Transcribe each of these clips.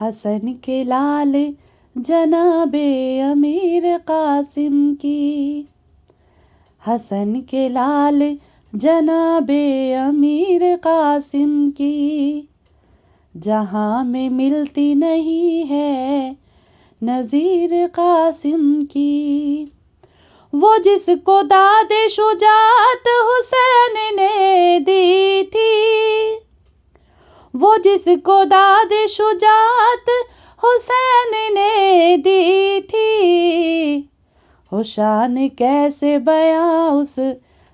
हसन के लाल जनाबे अमीर कासिम की, हसन के लाल जनाबे अमीर कासिम की, जहाँ में मिलती नहीं है नज़ीर कासिम की। वो जिसको दादे शुजात हुसैन ने दी थी, वो जिसको दादे शुजात हुसैन ने दी थी, हो शान कैसे बयां उस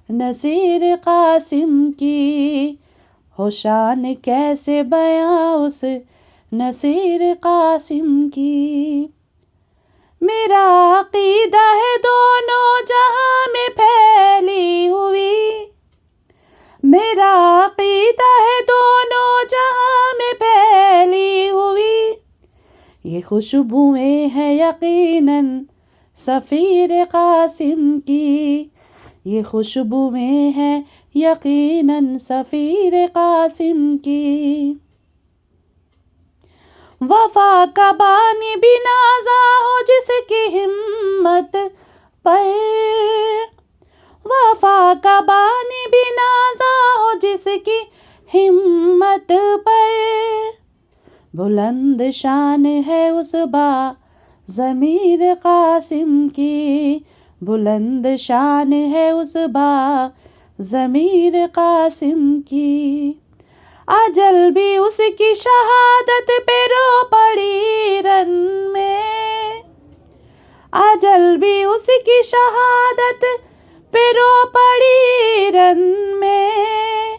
नसीर कासिम की, हो शान कैसे बयां उस नसीर कासिम की। मेरा अकीदा है दोनों जहां में फैली हुई, मेरा अकीदा है दोनों जहां में फैली हुई, ये खुशबुएं हैं यकीनन सफ़ीर कासिम की, ये खुशबुएं हैं यकीनन सफ़ीर कासिम की। वफा का बानी भी नाज़ा हो जिसकी हिम्मत पर, वफा का बानी भी नाज़ा हो जिसकी हिम्मत पर, बुलंद शान है उस ज़मीर कासिम की, बुलंद शान है उस ज़मीर कासिम की। अजल भी उसकी शहादत पे रो पड़ी रन में, अजल भी उसकी शहादत पे रो पड़ी रन में,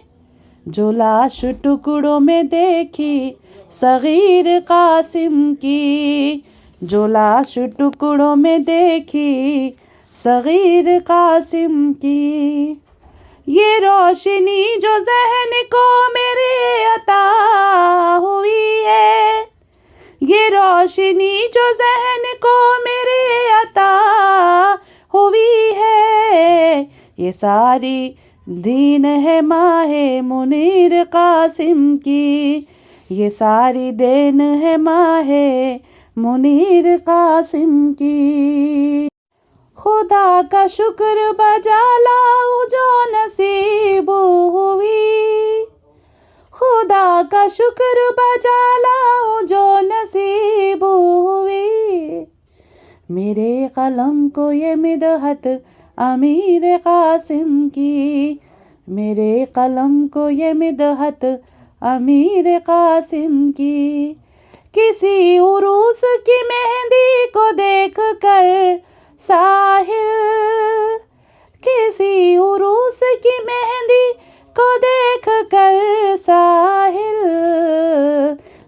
जो लाश टुकड़ों में देखी सगीर कासिम की, जो लाश टुकड़ों में देखी सगीर कासिम की। ये रोशनी जो ज़हन को मेरे अता हुई है, ये रोशनी जो ज़हन को मेरे अता हुई है, ये सारी दीन है माहे मुनीर कासिम की, ये सारी देन है माहे मुनीर कासिम की। खुदा का शुक्र बजा लाऊं जो नसीब हुई, खुदा का शुक्र बजा लाऊं जो नसीब हुई, मेरे कलम को ये मिदहत अमीर कासिम की, मेरे कलम को ये मिदहत अमीर कासिम की। किसी उरूस की मेहंदी को देख कर साहिल, किसी उरूस की मेहंदी को देख कर साहिल,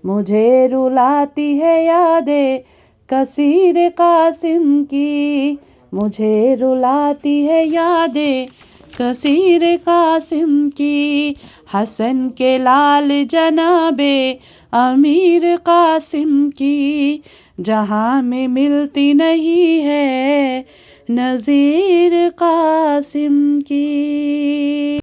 मुझे रुलाती है यादें कसीर कासिम की, मुझे रुलाती है यादें कसीर कासिम की। हसन के लाल जनाबे अमीर कासिम की, जहाँ में मिलती नहीं है नज़ीर कासिम की।